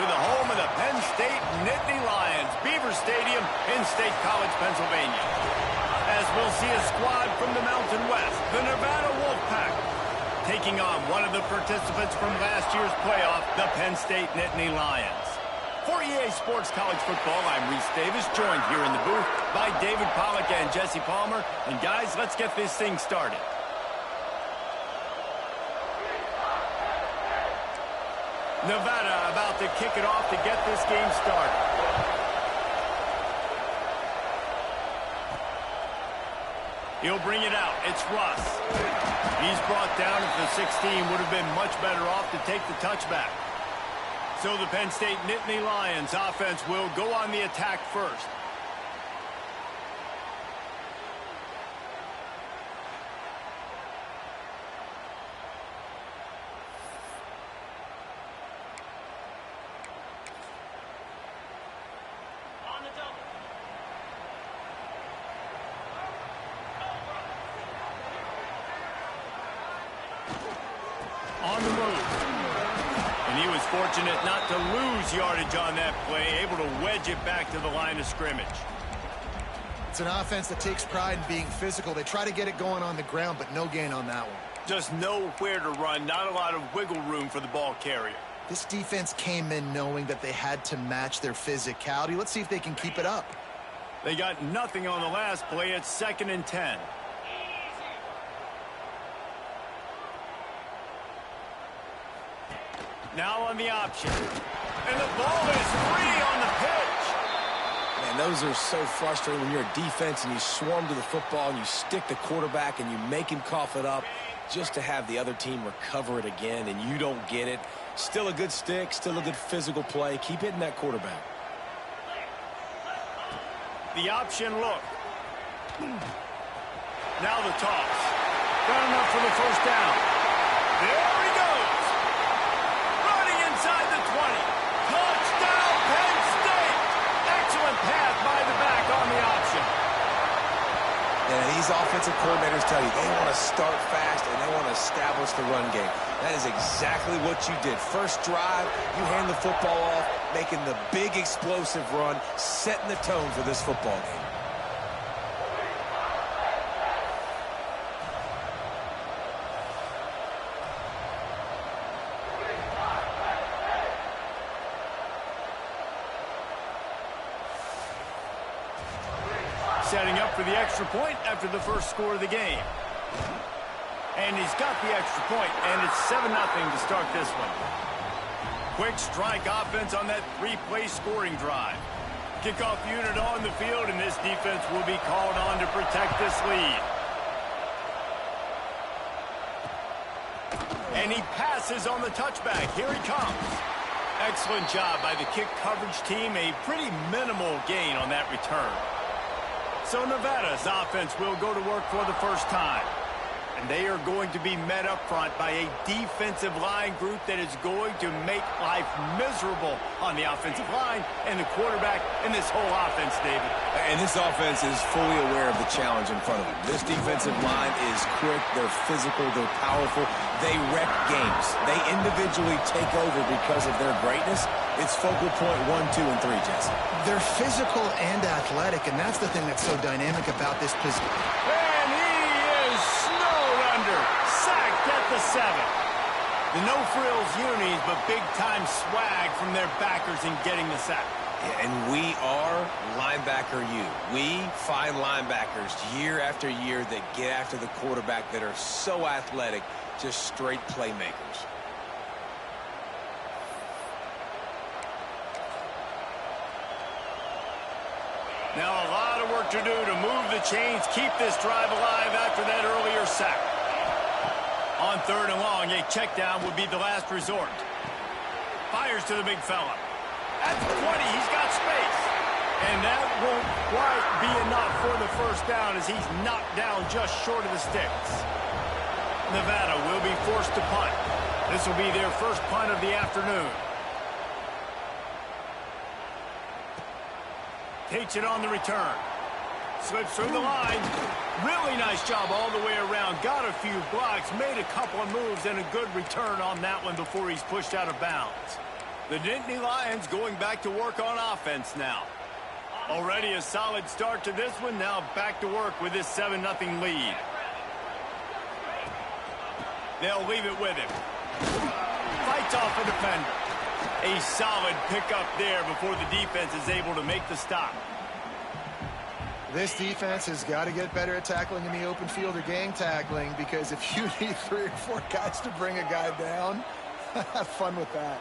to the home of the Penn State Nittany Lions, Beaver Stadium in State College, Pennsylvania. As we'll see a squad from the Mountain West, the Nevada Wolfpack, taking on one of the participants from last year's playoff, the Penn State Nittany Lions. For EA Sports College Football, I'm Reese Davis, joined here in the booth by David Pollack and Jesse Palmer. And guys, let's get this thing started. Nevada about to kick it off to get this game started. He'll bring it out. It's Russ. He's brought down at the 16. Would have been much better off to take the touchback. So the Penn State Nittany Lions offense will go on the attack first. On the move. And he was fortunate not to lose yardage on that play, able to wedge it back to the line of scrimmage. It's an offense that takes pride in being physical. They try to get it going on the ground, but no gain on that one. Just nowhere to run, not a lot of wiggle room for the ball carrier. This defense came in knowing that they had to match their physicality. Let's see if they can keep it up. They got nothing on the last play. It's 2nd and 10. Now on the option. And the ball is free on the pitch. Man, those are so frustrating when you're a defense and you swarm to the football and you stick the quarterback and you make him cough it up just to have the other team recover it again and you don't get it. Still a good stick, still a good physical play. Keep hitting that quarterback. The option look. Now the toss. Got enough for the first down. There he goes. Inside the 20. Touchdown, Penn State. Excellent pass by the back on the option. And these offensive coordinators tell you they want to start fast and they want to establish the run game. That is exactly what you did. First drive, you hand the football off, making the big explosive run, setting the tone for this football game. Setting up for the extra point after the first score of the game. And he's got the extra point, and it's 7-0 to start this one. Quick strike offense on that 3-play scoring drive. Kickoff unit on the field, and this defense will be called on to protect this lead. And he passes on the touchback. Here he comes. Excellent job by the kick coverage team. A pretty minimal gain on that return. So Nevada's offense will go to work for the first time. And they are going to be met up front by a defensive line group that is going to make life miserable on the offensive line and the quarterback and this whole offense, David. And this offense is fully aware of the challenge in front of them. This defensive line is quick, they're physical, they're powerful, they wreck games. They individually take over because of their greatness. It's focal point 1, 2, and 3, Jesse. They're physical and athletic, and that's the thing that's so dynamic about this position. And he is snowed under, sacked at the 7. The no-frills unis, but big-time swag from their backers in getting the sack. Yeah, and we are linebacker U. We find linebackers year after year that get after the quarterback that are so athletic, just straight playmakers. Now a lot of work to do to move the chains, keep this drive alive after that earlier sack. On 3rd and long, a check down would be the last resort. Fires to the big fella. At the 20, he's got space. And that won't quite be enough for the first down as he's knocked down just short of the sticks. Nevada will be forced to punt. This will be their first punt of the afternoon. Takes it on the return. Slips through the line. Really nice job all the way around. Got a few blocks, made a couple of moves, and a good return on that one before he's pushed out of bounds. The Nittany Lions going back to work on offense now. Already a solid start to this one. Now back to work with this 7-0 lead. They'll leave it with him. Fights off a defender. A solid pickup there before the defense is able to make the stop. This defense has got to get better at tackling in the open field or gang tackling, because if you need 3 or 4 guys to bring a guy down, have fun with that.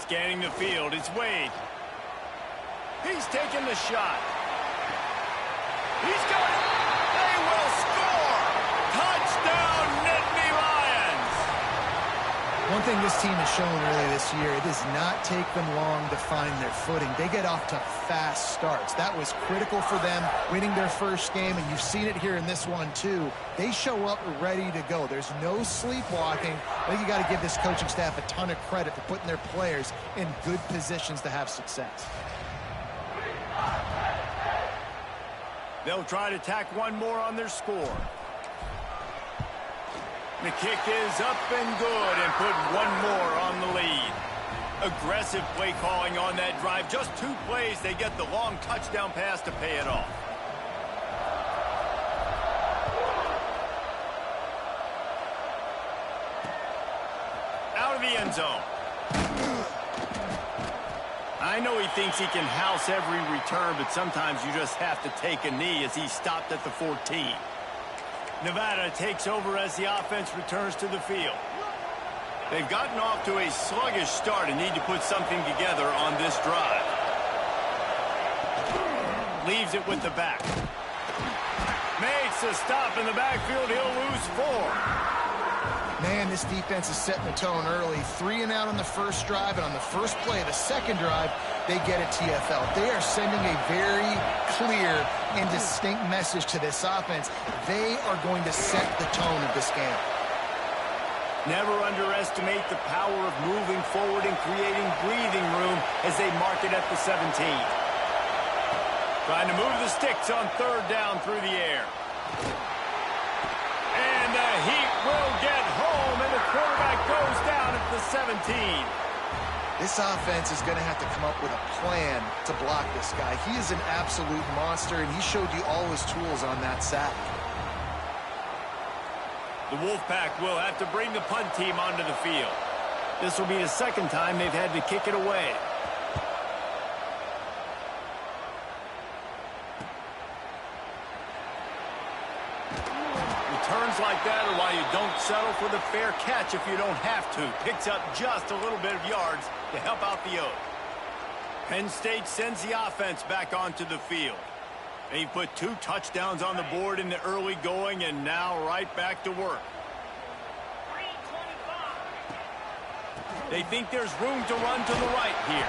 Scanning the field, it's Wade. He's taking the shot. He's got it. They will score. Touchdown, Nittany Lions. One thing this team has shown early this year, it does not take them long to find their footing. They get off to fast starts. That was critical for them winning their first game, and you've seen it here in this one too. They show up ready to go. There's no sleepwalking. I think you got to give this coaching staff a ton of credit for putting their players in good positions to have success. They'll try to tack one more on their score. The kick is up and good, and put one more on the lead. Aggressive play calling on that drive. Just 2 plays, they get the long touchdown pass to pay it off. Out of the end zone. I know he thinks he can house every return, but sometimes you just have to take a knee as he stopped at the 14. Nevada takes over as the offense returns to the field. They've gotten off to a sluggish start and need to put something together on this drive. Leaves it with the back. Makes a stop in the backfield. He'll lose 4. Man, this defense is setting the tone early. 3 and out on the first drive, and on the first play of the second drive, they get a TFL. They are sending a very clear and distinct message to this offense. They are going to set the tone of this game. Never underestimate the power of moving forward and creating breathing room as they mark it at the 17. Trying to move the sticks on 3rd down through the air. And the Heat will get home, and the quarterback goes down at the 17. This offense is going to have to come up with a plan to block this guy. He is an absolute monster, and he showed you all his tools on that sack. The Wolfpack will have to bring the punt team onto the field. This will be the 2nd time they've had to kick it away. Returns like that are why you don't settle for the fair catch if you don't have to. Picks up just a little bit of yards to help out the Oak. Penn State sends the offense back onto the field. They put 2 touchdowns on the board in the early going, and now right back to work. They think there's room to run to the right here.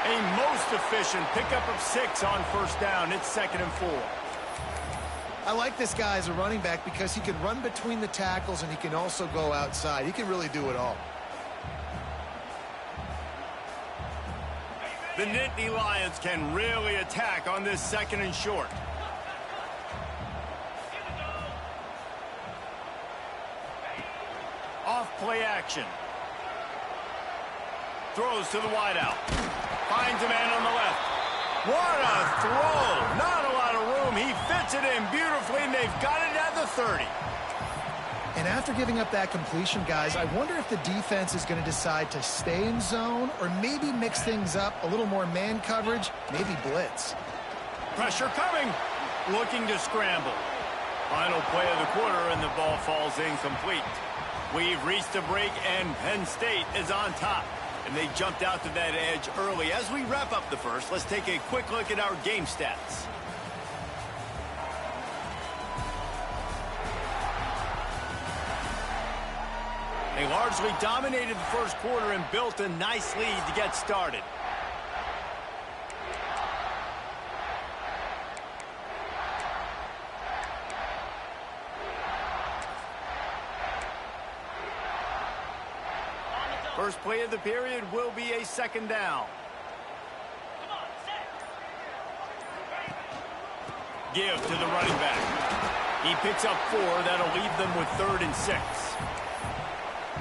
A most efficient pickup of 6 on 1st down. It's 2nd and 4. I like this guy as a running back because he can run between the tackles and he can also go outside. He can really do it all. The Nittany Lions can really attack on this 2nd and short. Off play action. Throws to the wideout. Finds a man on the left. What a throw! Not a lot of room. He fits it in beautifully, and they've got it at the 30. And after giving up that completion, guys, I wonder if the defense is going to decide to stay in zone or maybe mix things up, a little more man coverage, maybe blitz. Pressure coming. Looking to scramble. Final play of the quarter, and the ball falls incomplete. We've reached a break, and Penn State is on top. And they jumped out to that edge early. As we wrap up the first, let's take a quick look at our game stats. They largely dominated the first quarter and built a nice lead to get started. First play of the period will be a 2nd down. Give to the running back. He picks up 4. That'll leave them with 3rd and 6.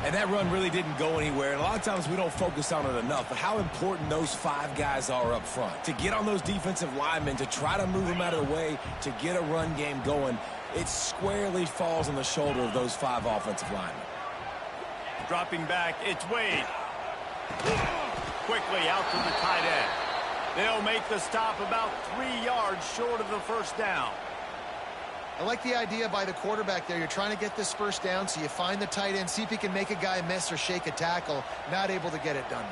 And that run really didn't go anywhere. And a lot of times we don't focus on it enough, but how important those 5 guys are up front. To get on those defensive linemen, to try to move them out of the way, to get a run game going, it squarely falls on the shoulder of those 5 offensive linemen. Dropping back, it's Wade. Quickly out to the tight end. They'll make the stop about 3 yards short of the first down. I like the idea by the quarterback there. You're trying to get this first down, so you find the tight end, see if he can make a guy miss or shake a tackle. Not able to get it done.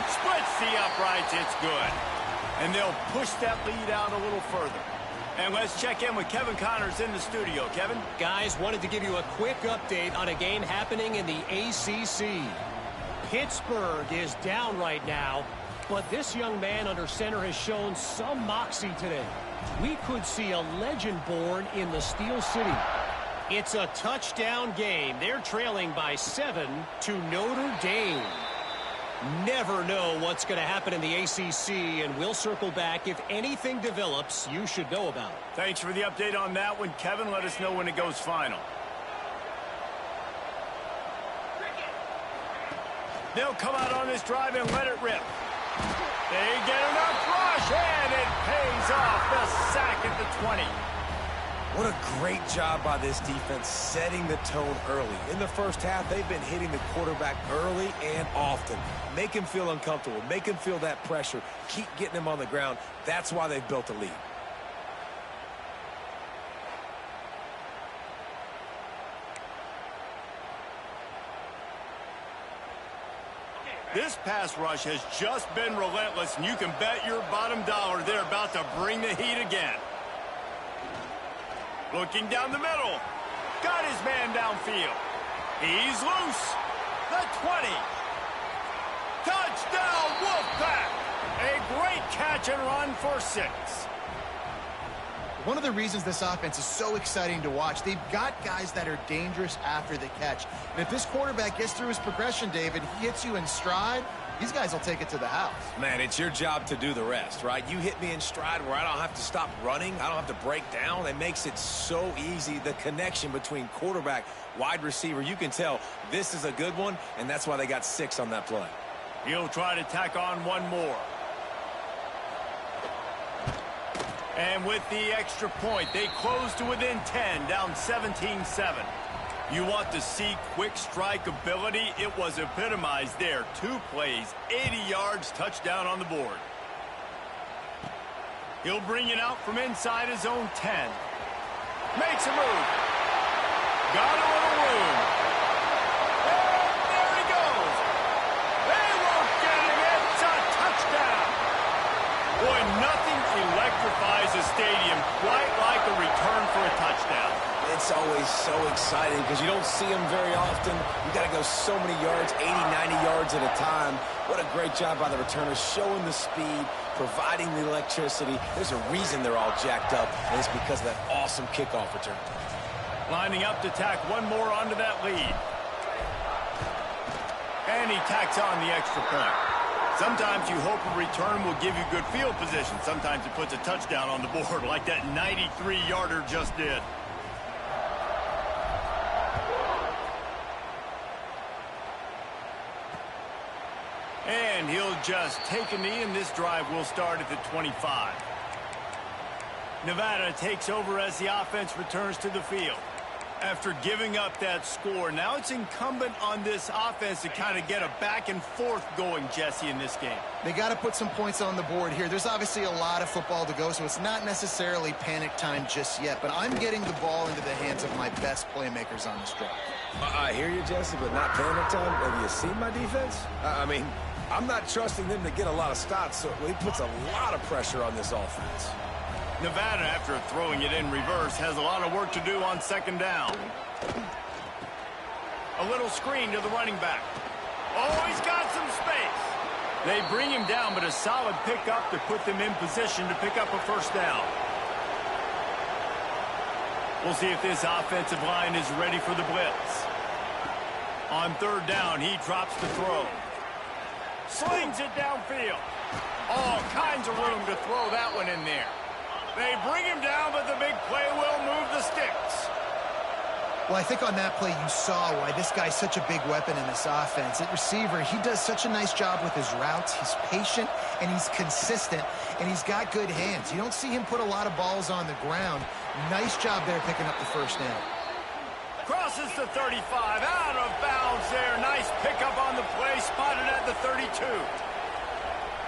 Splits the uprights, it's good. And they'll push that lead out a little further. And let's check in with Kevin Connors in the studio. Kevin? Guys, wanted to give you a quick update on a game happening in the ACC. Pittsburgh is down right now, but this young man under center has shown some moxie today. We could see a legend born in the Steel City. It's a touchdown game. They're trailing by 7 to Notre Dame. Never know what's going to happen in the ACC, and we'll circle back if anything develops you should know about. Thanks for the update on that one, Kevin. Let us know when it goes final. They'll come out on this drive and let it rip. They get enough rush, and it pays off. The sack at the 20. What a great job by this defense setting the tone early. In the first half, they've been hitting the quarterback early and often. Make him feel uncomfortable. Make him feel that pressure. Keep getting him on the ground. That's why they've built a lead. This pass rush has just been relentless, and you can bet your bottom dollar they're about to bring the heat again. Looking down the middle. Got his man downfield. He's loose. The 20. Touchdown, Wolfpack. A great catch and run for 6. One of the reasons this offense is so exciting to watch, they've got guys that are dangerous after the catch. And if this quarterback gets through his progression, David, he hits you in stride, these guys will take it to the house. Man, it's your job to do the rest, right? You hit me in stride where I don't have to stop running. I don't have to break down. It makes it so easy. The connection between quarterback, wide receiver, you can tell this is a good one, and that's why they got 6 on that play. He'll try to tack on one more. And with the extra point, they close to within 10, down 17-7. You want to see quick strike ability? It was epitomized there. 2 plays, 80 yards, touchdown on the board. He'll bring it out from inside his own 10. Makes a move. Got a little room. And there he goes. They won't get him. It's a touchdown. Boy, nothing electrifies a stadium quite like a return for a touchdown. It's always so exciting because you don't see them very often. You got to go so many yards, 80, 90 yards at a time. What a great job by the returners, showing the speed, providing the electricity. There's a reason they're all jacked up, and it's because of that awesome kickoff return. Lining up to tack one more onto that lead. And he tacks on the extra point. Sometimes you hope a return will give you good field position. Sometimes it puts a touchdown on the board like that 93-yarder just did. And he'll just take a knee, and this drive will start at the 25. Nevada takes over as the offense returns to the field. After giving up that score, now it's incumbent on this offense to kind of get a back and forth going, Jesse, in this game. They got to put some points on the board here. There's obviously a lot of football to go, so it's not necessarily panic time just yet, but I'm getting the ball into the hands of my best playmakers on this drive. I hear you, Jesse, but not panic time. Have you seen my defense? I mean, I'm not trusting them to get a lot of stops, so he puts a lot of pressure on this offense. Nevada, after throwing it in reverse, has a lot of work to do on second down. A little screen to the running back. Oh, he's got some space. They bring him down, but a solid pickup to put them in position to pick up a first down. We'll see if this offensive line is ready for the blitz. On third down, he drops the throw. Slings it downfield. All kinds of room to throw that one in there. They bring him down, but the big play will move the sticks. Well, I think on that play you saw why this guy's such a big weapon in this offense. At receiver, he does such a nice job with his routes. He's patient, and he's consistent, and he's got good hands. You don't see him put a lot of balls on the ground. Nice job there picking up the first down. Crosses the 35, out of bounds there. Nice pickup on the play, spotted at the 32.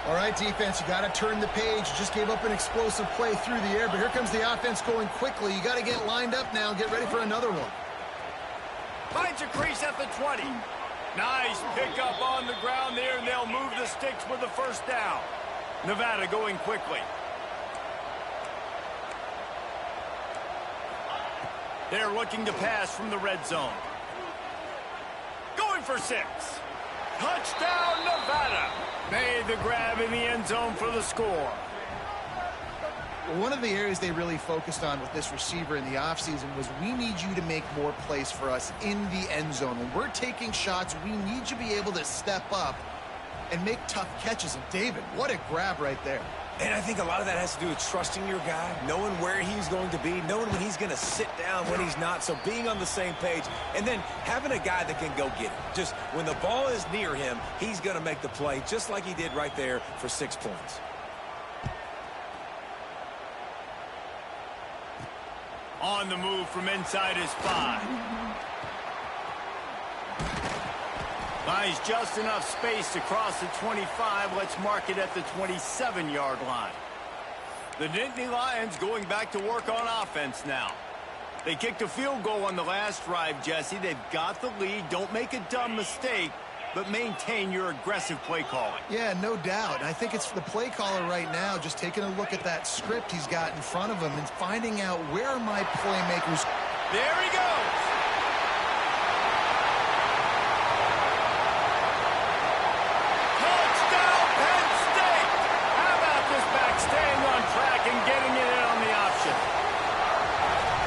All right, defense, you got to turn the page. Just gave up an explosive play through the air, but here comes the offense going quickly. You got to get lined up now and get ready for another one. Finds a crease at the 20. Nice pickup on the ground there, and they'll move the sticks with the first down. Nevada going quickly. They're looking to pass from the red zone. Going for 6. Touchdown, Nevada. Made the grab in the end zone for the score. One of the areas they really focused on with this receiver in the offseason was we need you to make more plays for us in the end zone. When we're taking shots, we need you to be able to step up and make tough catches. And David, what a grab right there. And I think a lot of that has to do with trusting your guy, knowing where he's going to be, knowing when he's going to sit down, when he's not, so being on the same page, and then having a guy that can go get it. Just when the ball is near him, he's going to make the play, just like he did right there for 6 points. On the move from inside his 5. Finds just enough space to cross the 25. Let's mark it at the 27-yard line. The Nittany Lions going back to work on offense now. They kicked a field goal on the last drive, Jesse. They've got the lead. Don't make a dumb mistake, but maintain your aggressive play calling. Yeah, no doubt. I think it's the play caller right now just taking a look at that script he's got in front of him and finding out where are my playmakers. There he goes. Touchdown, Penn State. How about this back staying on track and getting it in on the option?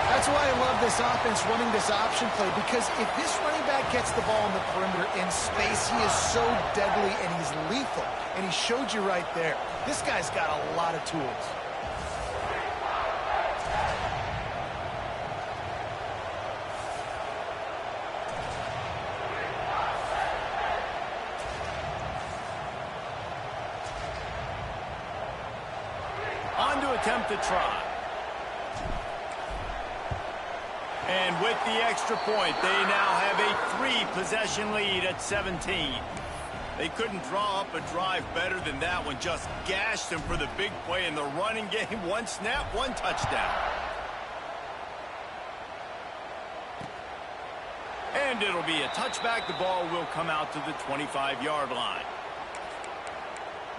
That's why I love this offense running this option play, because if this running back gets the ball in the perimeter in space, he is so deadly and he's lethal. And he showed you right there. This guy's got a lot of tools. On to attempt the try. And with the extra point, they now have a 3-possession lead at 17. They couldn't draw up a drive better than that one. Just gashed them for the big play in the running game. 1 snap, 1 touchdown. And it'll be a touchback. The ball will come out to the 25-yard line.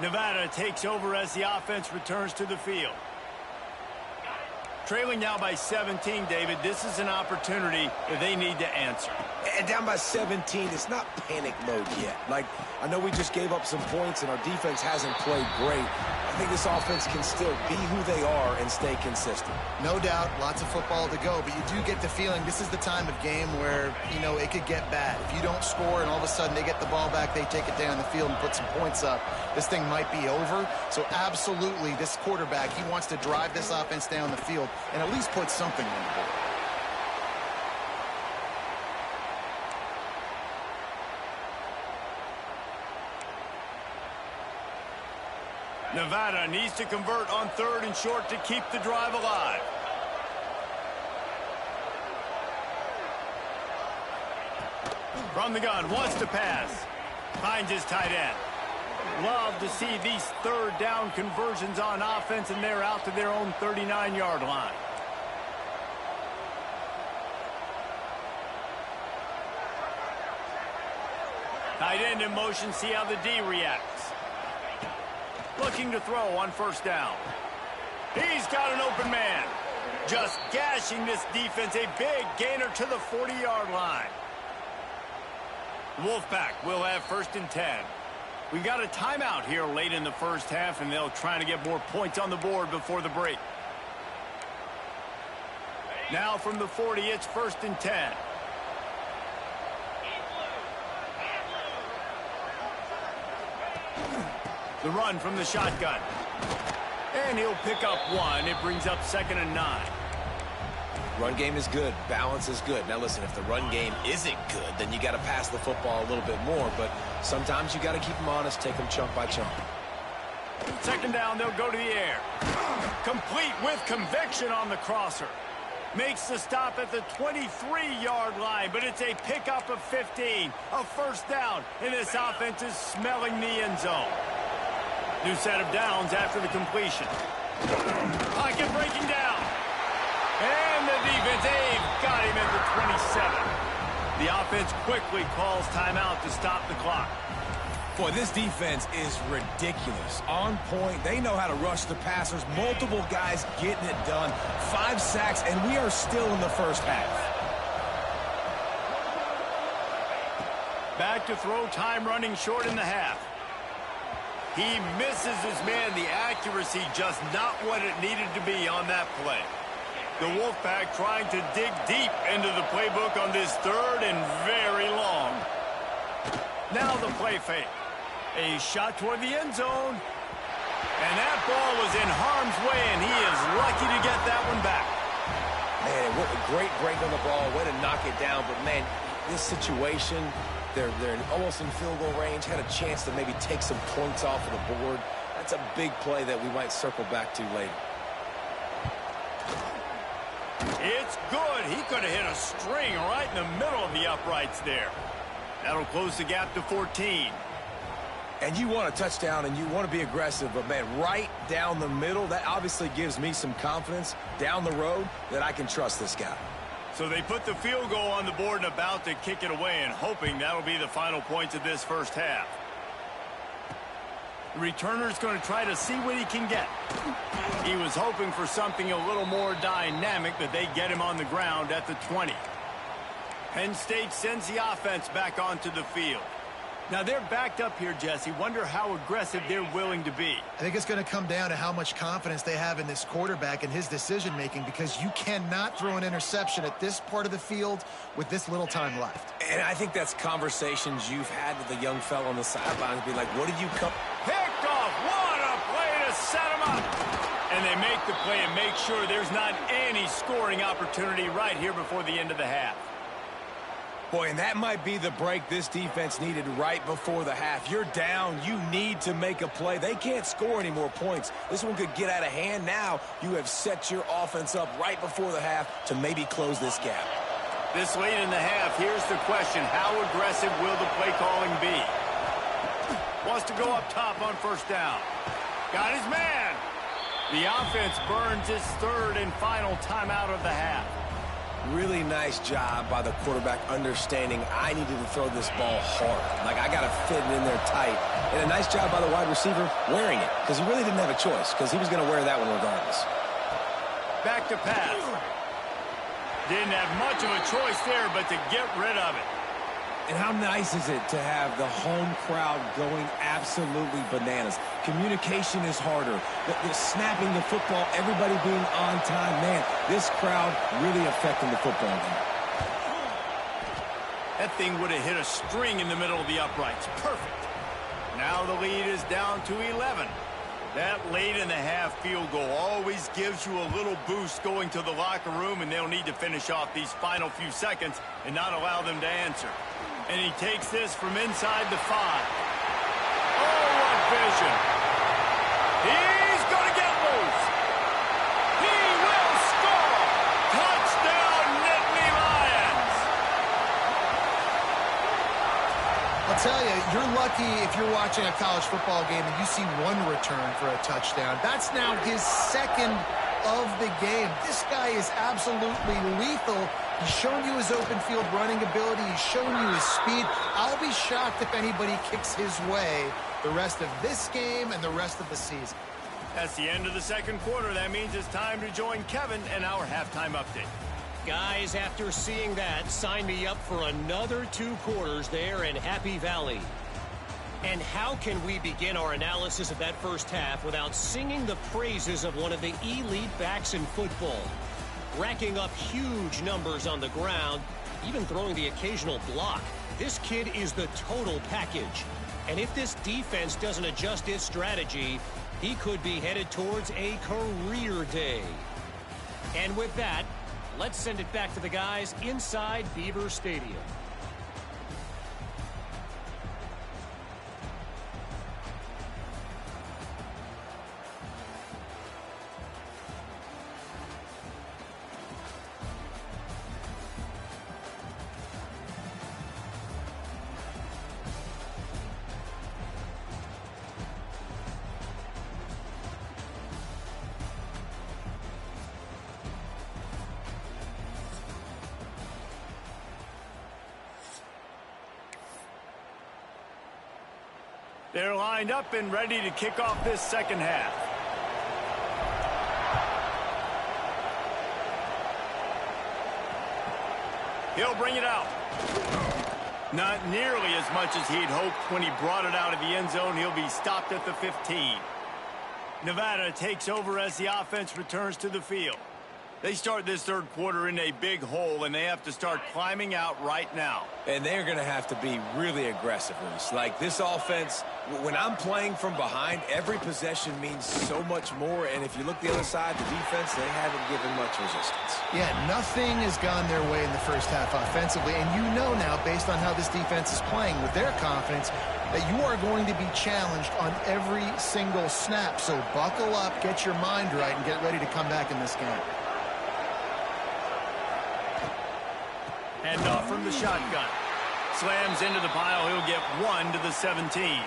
Nevada takes over as the offense returns to the field. Trailing now by 17, David. This is an opportunity that they need to answer. And down by 17, it's not panic mode yet. Like, I know we just gave up some points and our defense hasn't played great. I think this offense can still be who they are and stay consistent. No doubt, lots of football to go, but you do get the feeling this is the time of game where, you know, it could get bad. If you don't score and all of a sudden they get the ball back, they take it down the field and put some points up, this thing might be over. So absolutely, this quarterback, he wants to drive this offense down the field and at least put something on the board. Nevada needs to convert on 3rd and short to keep the drive alive. From the gun, wants to pass. Finds his tight end. Love to see these 3rd down conversions on offense, and they're out to their own 39-yard line. Tight end in motion, see how the D reacts. Looking to throw on 1st down. He's got an open man. Just gashing this defense. A big gainer to the 40-yard line. Wolfpack will have 1st and 10. We've got a timeout here late in the first half, and they'll try to get more points on the board before the break. Now from the 40, it's 1st and 10. The run from the shotgun. And he'll pick up 1. It brings up 2nd and 9. Run game is good. Balance is good. Now, listen, if the run game isn't good, then you got to pass the football a little bit more. But sometimes you got to keep them honest, take them chunk by chunk. Second down, they'll go to the air. Complete with conviction on the crosser. Makes the stop at the 23-yard line, but it's a pickup of 15. A first down, and this offense is smelling the end zone. New set of downs after the completion. Pocket breaking down. And the defense, they've got him at the 27. The offense quickly calls timeout to stop the clock. Boy, this defense is ridiculous. On point. They know how to rush the passers. Multiple guys getting it done. 5 sacks, and we are still in the first half. Back to throw, time running short in the half. He misses his man. The accuracy just not what it needed to be on that play. The Wolfpack trying to dig deep into the playbook on this third and very long. Now the play fake. A shot toward the end zone. And that ball was in harm's way, and he is lucky to get that one back. Man, what a great break on the ball. Way to knock it down. But, man, this situation, they're almost in field goal range. Had a chance to maybe take some points off of the board. That's a big play that we might circle back to later. It's good. He could have hit a string right in the middle of the uprights there. That'll close the gap to 14. And you want a touchdown and you want to be aggressive, but, man, right down the middle, that obviously gives me some confidence down the road that I can trust this guy. So they put the field goal on the board and about to kick it away, and hoping that'll be the final points of this first half. The returner's going to try to see what he can get. He was hoping for something a little more dynamic, but they get him on the ground at the 20. Penn State sends the offense back onto the field. Now they're backed up here, Jesse. Wonder how aggressive they're willing to be. I think it's going to come down to how much confidence they have in this quarterback and his decision-making, because you cannot throw an interception at this part of the field with this little time left. And I think that's conversations you've had with the young fella on the sidelines. Be like, what did you come... Picked off. What a play to set him up. And they make the play and make sure there's not any scoring opportunity right here before the end of the half. Boy, and that might be the break this defense needed right before the half. You're down. You need to make a play. They can't score any more points. This one could get out of hand. Now you have set your offense up right before the half to maybe close this gap. This late in the half, here's the question. How aggressive will the play calling be? Wants to go up top on first down. Got his man. The offense burns its third and final timeout of the half. Really nice job by the quarterback understanding I needed to throw this ball hard. Like, I got to fit it in there tight. And a nice job by the wide receiver wearing it, because he really didn't have a choice, because he was going to wear that one regardless. Back to pass. Didn't have much of a choice there, but to get rid of it. And how nice is it to have the home crowd going absolutely bananas? Communication is harder. The snapping the football, everybody being on time. Man, this crowd really affecting the football game. That thing would have hit a string in the middle of the uprights. Perfect. Now the lead is down to 11. That late in the half field goal always gives you a little boost going to the locker room, and they'll need to finish off these final few seconds and not allow them to answer. And he takes this from inside the 5. Oh, what vision. He's going to get loose. He will score. Touchdown, Nittany Lions. I'll tell you, you're lucky if you're watching a college football game and you see one return for a touchdown. That's now his second of the game. This guy is absolutely lethal. He's shown you his open field running ability. He's shown you his speed. I'll be shocked if anybody kicks his way the rest of this game and the rest of the season. That's the end of the second quarter. That means it's time to join Kevin and our halftime update. Guys, after seeing that, sign me up for another 2 quarters there in Happy Valley. And how can we begin our analysis of that first half without singing the praises of one of the elite backs in football? Racking up huge numbers on the ground, even throwing the occasional block. This kid is the total package. And if this defense doesn't adjust its strategy, he could be headed towards a career day. And with that, Let's send it back to the guys inside Beaver Stadium. They're lined up and ready to kick off this second half. He'll bring it out. Not nearly as much as he'd hoped when he brought it out of the end zone. He'll be stopped at the 15. Nevada takes over as the offense returns to the field. They start this third quarter in a big hole, and they have to start climbing out right now. And they're going to have to be really aggressive, Reese. Like, this offense, when I'm playing from behind, every possession means so much more. And if you look the other side, the defense, they haven't given much resistance. Yeah, nothing has gone their way in the first half offensively. And you know now, based on how this defense is playing with their confidence, that you are going to be challenged on every single snap. So buckle up, get your mind right, and get ready to come back in this game. And off from the shotgun. Slams into the pile. He'll get 1 to the 17.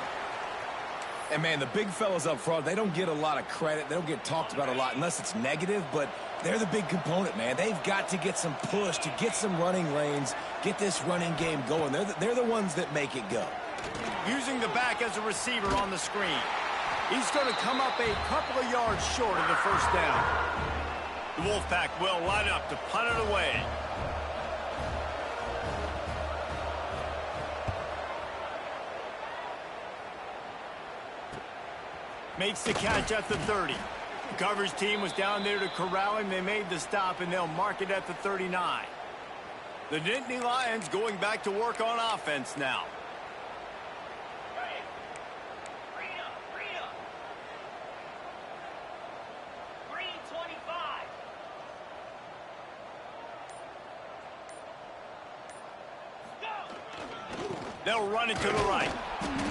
And, man, the big fellas up front, they don't get a lot of credit. They don't get talked about a lot unless it's negative, but they're the big component, man. They've got to get some push, to get some running lanes, get this running game going. They're the ones that make it go. Using the back as a receiver on the screen. He's going to come up a couple of yards short of the first down. The Wolfpack will line up to punt it away. Makes the catch at the 30. The coverage team was down there to corral him. They made the stop, and they'll mark it at the 39. The Nittany Lions going back to work on offense now. Green 25. They'll run it to the right.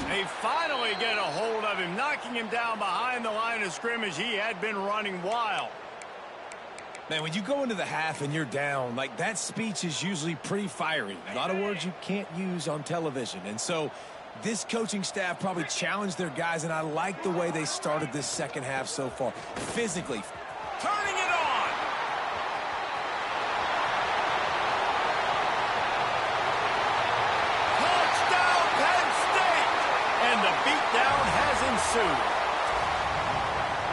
They finally get a hold of him, knocking him down behind the line of scrimmage. He had been running wild. Man, when you go into the half and you're down, like, that speech is usually pretty fiery. A lot of words you can't use on television. And so this coaching staff probably challenged their guys, and I like the way they started this second half so far. Physically. Turning it on. Touchdown, Penn State. And the beatdown has ensued.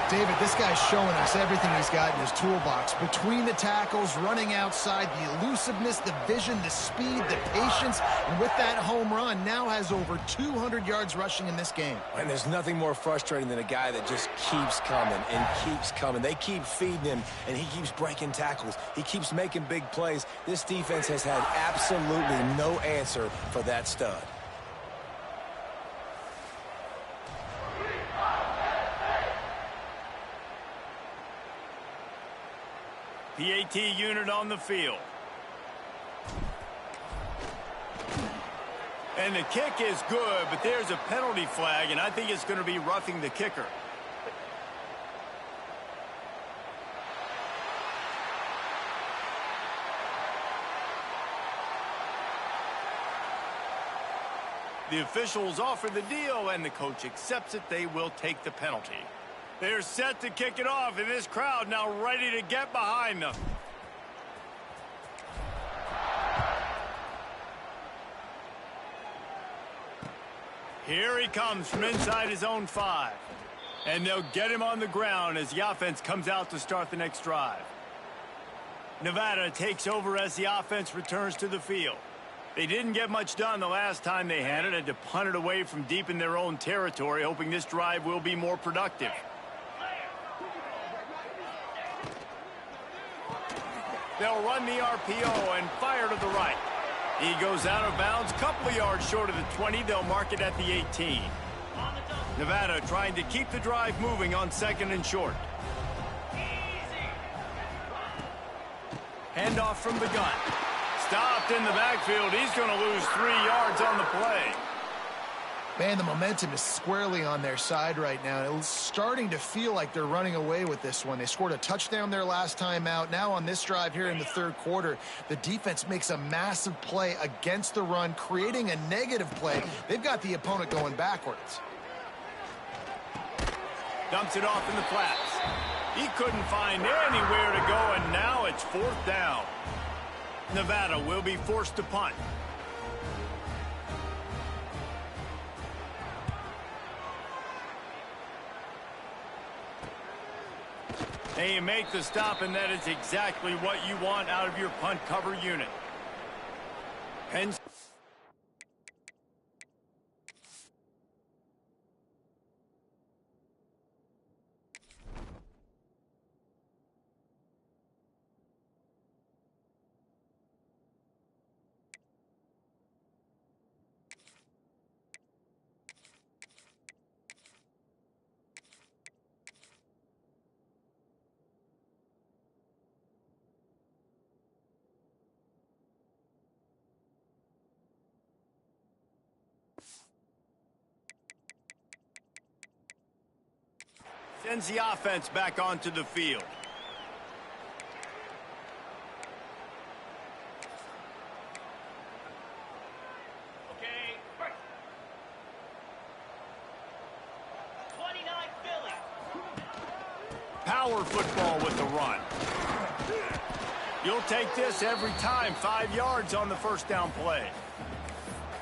David, this guy's showing us everything he's got in his toolbox. Between the tackles, running outside, the elusiveness, the vision, the speed, the patience. And with that home run, now has over 200 yards rushing in this game. And there's nothing more frustrating than a guy that just keeps coming and keeps coming. They keep feeding him, and he keeps breaking tackles. He keeps making big plays. This defense has had absolutely no answer for that stud. PAT unit on the field. And the kick is good, but there's a penalty flag, and I think it's going to be roughing the kicker. The officials offer the deal, and the coach accepts it. They will take the penalty. They're set to kick it off, and this crowd now ready to get behind them. Here he comes from inside his own 5. And they'll get him on the ground as the offense comes out to start the next drive. Nevada takes over as the offense returns to the field. They didn't get much done the last time they had it. Had to punt it away from deep in their own territory, hoping this drive will be more productive. They'll run the RPO and fire to the right. He goes out of bounds, couple of yards short of the 20. They'll mark it at the 18. Nevada trying to keep the drive moving on 2nd and short. Handoff from the gun. Stopped in the backfield. He's going to lose 3 yards on the play. Man, the momentum is squarely on their side right now. It's starting to feel like they're running away with this one. They scored a touchdown their last time out. Now on this drive here in the third quarter, the defense makes a massive play against the run, creating a negative play. They've got the opponent going backwards. Dumps it off in the flats. He couldn't find anywhere to go, and now it's 4th down. Nevada will be forced to punt. And you make the stop, and that is exactly what you want out of your punt cover unit. And sends the offense back onto the field. Okay, first. 29 Philly. Power football with the run. You'll take this every time. 5 yards on the first down play.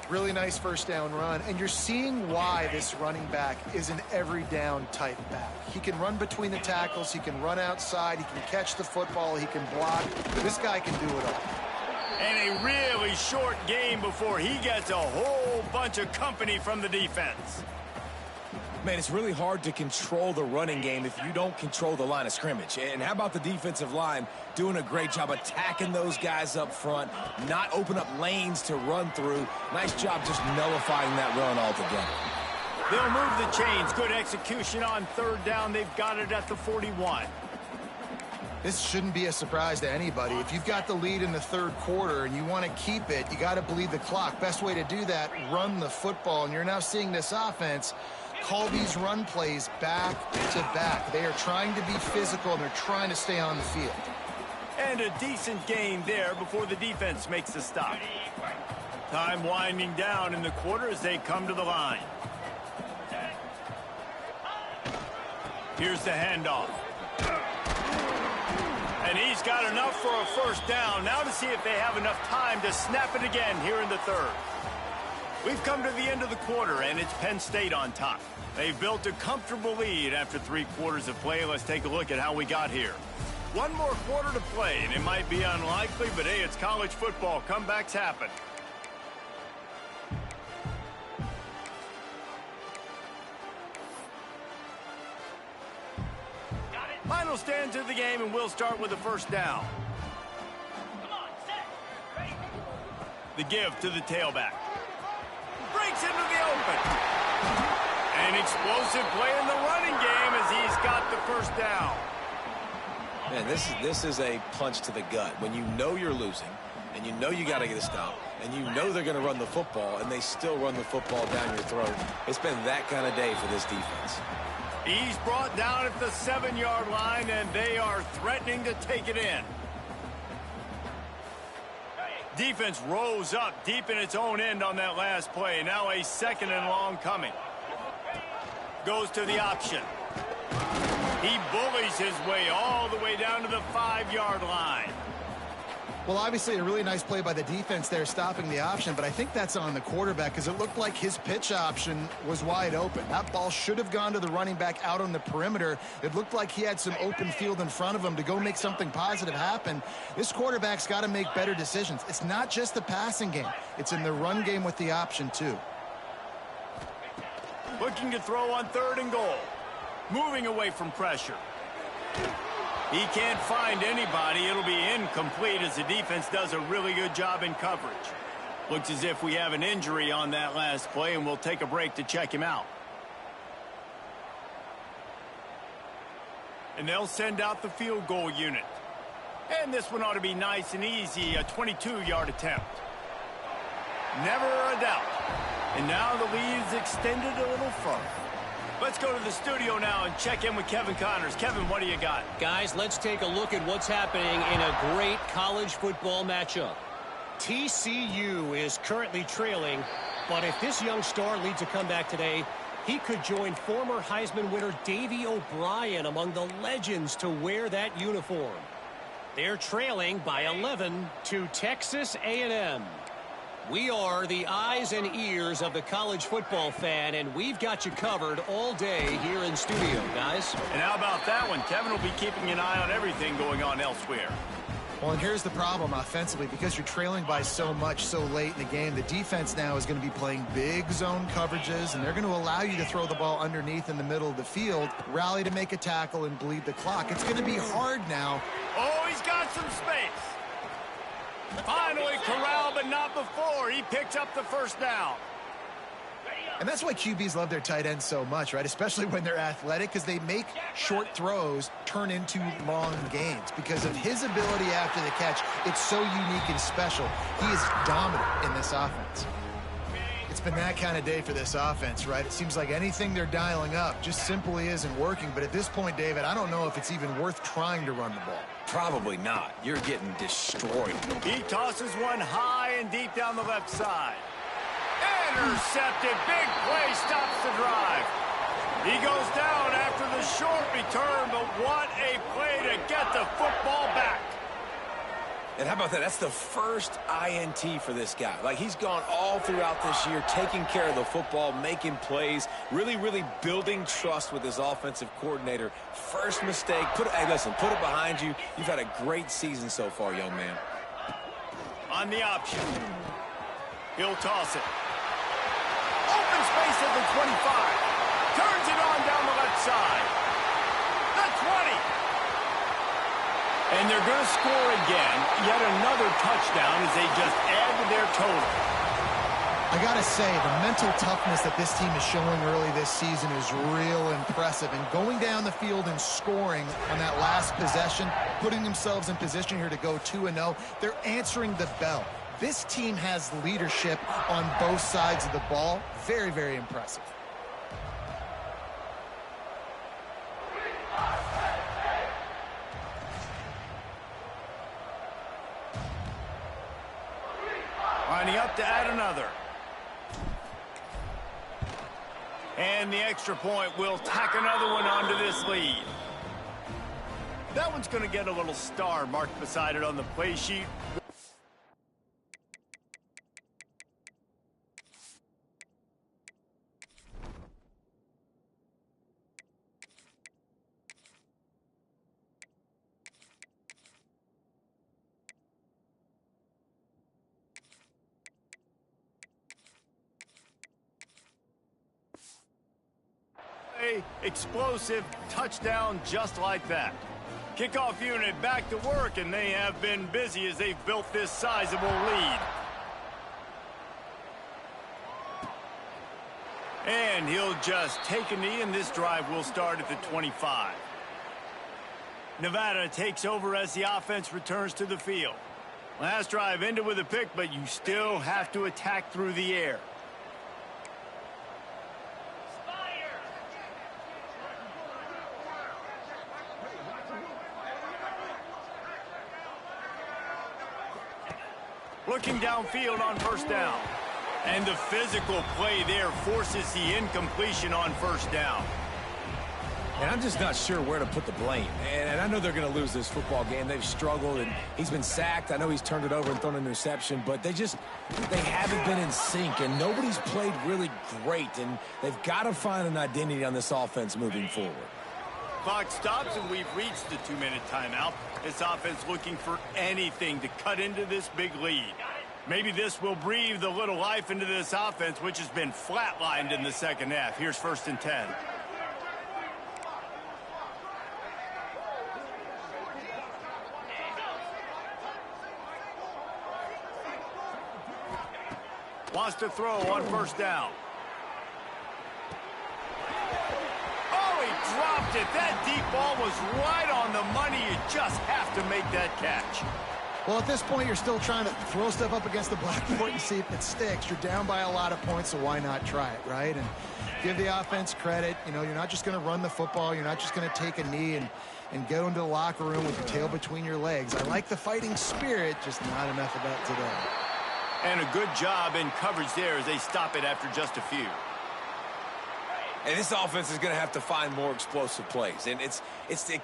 Really nice first down run, and you're seeing why this running back is an every down type back. He can run between the tackles, he can run outside, he can catch the football, he can block. This guy can do it all. And a really short game before he gets a whole bunch of company from the defense. Man, it's really hard to control the running game if you don't control the line of scrimmage. And how about the defensive line doing a great job attacking those guys up front, not open up lanes to run through. Nice job just nullifying that run altogether. They'll move the chains. Good execution on 3rd down. They've got it at the 41. This shouldn't be a surprise to anybody. If you've got the lead in the third quarter and you want to keep it, you got to bleed the clock. Best way to do that, run the football. And you're now seeing this offense call these run plays back to back. They are trying to be physical, and they're trying to stay on the field. And a decent gain there before the defense makes the stop. Time winding down in the quarter as they come to the line. Here's the handoff. And he's got enough for a first down. Now to see if they have enough time to snap it again here in the third. We've come to the end of the quarter, and it's Penn State on top. They've built a comfortable lead after 3 quarters of play. Let's take a look at how we got here. 1 more quarter to play, and it might be unlikely, but hey, it's college football. Comebacks happen. Final stands of the game, and we'll start with the first down. Come on, set. Ready. The give to the tailback. Breaks into the open. An explosive play in the running game as he's got the first down. Man, this is a punch to the gut. When you know you're losing, and you know you got to get a stop, and you know they're going to run the football, and they still run the football down your throat. It's been that kind of day for this defense. He's brought down at the 7-yard line, and they are threatening to take it in. Defense rose up deep in its own end on that last play. Now a 2nd and long coming. Goes to the option. He bullies his way all the way down to the 5-yard line. Well, obviously a really nice play by the defense there, stopping the option, but I think that's on the quarterback because it looked like his pitch option was wide open. That ball should have gone to the running back out on the perimeter. It looked like he had some open field in front of him to go make something positive happen. This quarterback's got to make better decisions. It's not just the passing game. It's in the run game with the option, too. Looking to throw on 3rd and goal. Moving away from pressure. He can't find anybody. It'll be incomplete as the defense does a really good job in coverage. Looks as if we have an injury on that last play, and we'll take a break to check him out. And they'll send out the field goal unit. And this one ought to be nice and easy, a 22-yard attempt. Never a doubt. And now the lead's extended a little further. Let's go to the studio now and check in with Kevin Connors. Kevin, what do you got? Guys, let's take a look at what's happening in a great college football matchup. TCU is currently trailing, but if this young star leads a comeback today, he could join former Heisman winner Davey O'Brien among the legends to wear that uniform. They're trailing by 11 to Texas A&M. We are the eyes and ears of the college football fan, and we've got you covered all day here in studio, guys. And how about that one? Kevin will be keeping an eye on everything going on elsewhere. Well, and here's the problem offensively. Because you're trailing by so much so late in the game, the defense now is going to be playing big zone coverages, and they're going to allow you to throw the ball underneath in the middle of the field, rally to make a tackle, and bleed the clock. It's going to be hard now. Oh, he's got some space. Finally corralled, but not before. He picks up the first down. And that's why QBs love their tight ends so much, right? Especially when they're athletic, because they make short throws turn into long gains. Because of his ability after the catch, it's so unique and special. He is dominant in this offense. It's been that kind of day for this offense, right? It seems like anything they're dialing up just simply isn't working. But at this point, David, I don't know if it's even worth trying to run the ball. Probably not. You're getting destroyed. He tosses one high and deep down the left side. Intercepted. Big play stops the drive. He goes down after the short return, but what a play to get the football back. And how about that? That's the first INT for this guy. Like, he's gone all throughout this year, taking care of the football, making plays, really building trust with his offensive coordinator. First mistake. Hey, listen, put it behind you. You've had a great season so far, young man. On the option. He'll toss it. Open space at the 25. Turns it on down the left side. The 20. And they're going to score again. Yet another touchdown as they just add to their total. I got to say, the mental toughness that this team is showing early this season is real impressive. And going down the field and scoring on that last possession, putting themselves in position here to go 2-0, they're answering the bell. This team has leadership on both sides of the ball. Very, very impressive. Lining up to add another. And the extra point will tack another one onto this lead. That one's going to get a little star marked beside it on the play sheet. Explosive touchdown just like that. Kickoff unit back to work, and they have been busy as they've built this sizable lead. And he'll just take a knee, and this drive will start at the 25. Nevada takes over as the offense returns to the field. Last drive ended with a pick, but you still have to attack through the air. Looking downfield on first down. And the physical play there forces the incompletion on first down. And I'm just not sure where to put the blame. And I know they're going to lose this football game. They've struggled, and he's been sacked. I know he's turned it over and thrown an interception, but they haven't been in sync, and nobody's played really great. And they've got to find an identity on this offense moving forward. Clock stops, and we've reached the 2-minute timeout. This offense looking for anything to cut into this big lead. Maybe this will breathe a little life into this offense, which has been flatlined in the second half. Here's 1st and 10. Wants to throw on first down. Oh, he dropped it. That deep ball was right on the money. You just have to make that catch. Well, at this point, you're still trying to throw stuff up against the blackboard and see if it sticks. You're down by a lot of points, so why not try it, right? And give the offense credit. You know, you're not just going to run the football. You're not just going to take a knee and go into the locker room with your tail between your legs. I like the fighting spirit, just not enough of that today. And a good job in coverage there as they stop it after just a few. And this offense is going to have to find more explosive plays. And it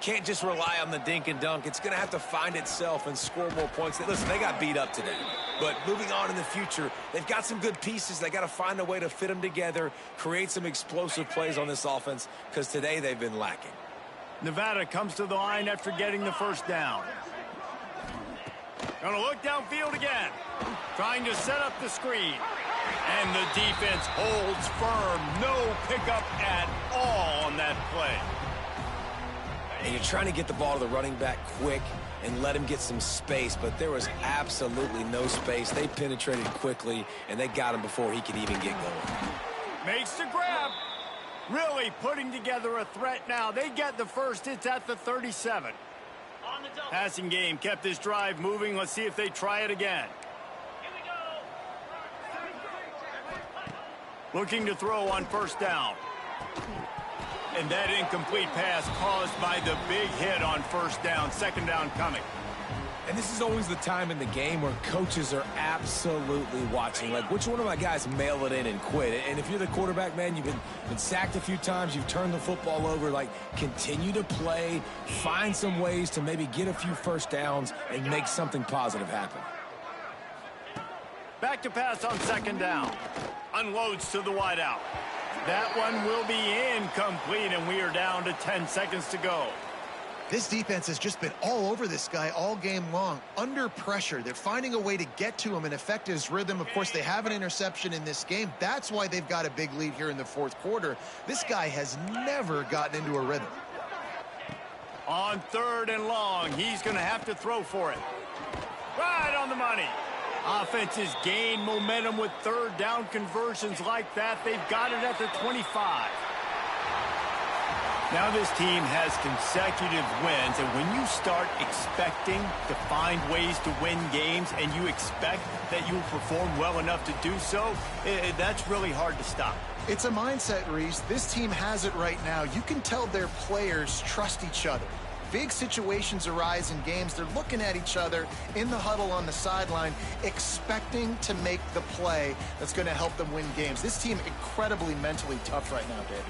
can't just rely on the dink and dunk. It's going to have to find itself and score more points. Listen, they got beat up today. But moving on in the future, they've got some good pieces. They got to find a way to fit them together, create some explosive plays on this offense, because today they've been lacking. Nevada comes to the line after getting the first down. Gonna look downfield again. Trying to set up the screen. And the defense holds firm. No pickup at all on that play. And you're trying to get the ball to the running back quick and let him get some space, but there was absolutely no space. They penetrated quickly, and they got him before he could even get going. Makes the grab. Really putting together a threat now. They get the first. It's at the 37. On the double. Passing game kept this drive moving. Let's see if they try it again. Here we go. Looking to throw on first down. And that incomplete pass caused by the big hit on first down. Second down coming. And this is always the time in the game where coaches are absolutely watching. Like, which one of my guys mail it in and quit? And if you're the quarterback, man, you've been sacked a few times. You've turned the football over. Like, continue to play. Find some ways to maybe get a few first downs and make something positive happen. Back to pass on second down. Unloads to the wideout. That one will be incomplete, and we are down to 10 seconds to go. This defense has just been all over this guy all game long. Under pressure, they're finding a way to get to him and affect his rhythm. Of course, they have an interception in this game. That's why they've got a big lead here in the fourth quarter. This guy has never gotten into a rhythm. On third and long, he's going to have to throw for it. Right on the money. Offenses gain momentum with third down conversions like that. They've got it at the 25. Now this team has consecutive wins, and when you start expecting to find ways to win games and you expect that you will perform well enough to do so, that's really hard to stop. It's a mindset, Reese. This team has it right now. You can tell their players trust each other. Big situations arise in games. They're looking at each other in the huddle on the sideline, expecting to make the play that's going to help them win games. This team incredibly mentally tough right now, David.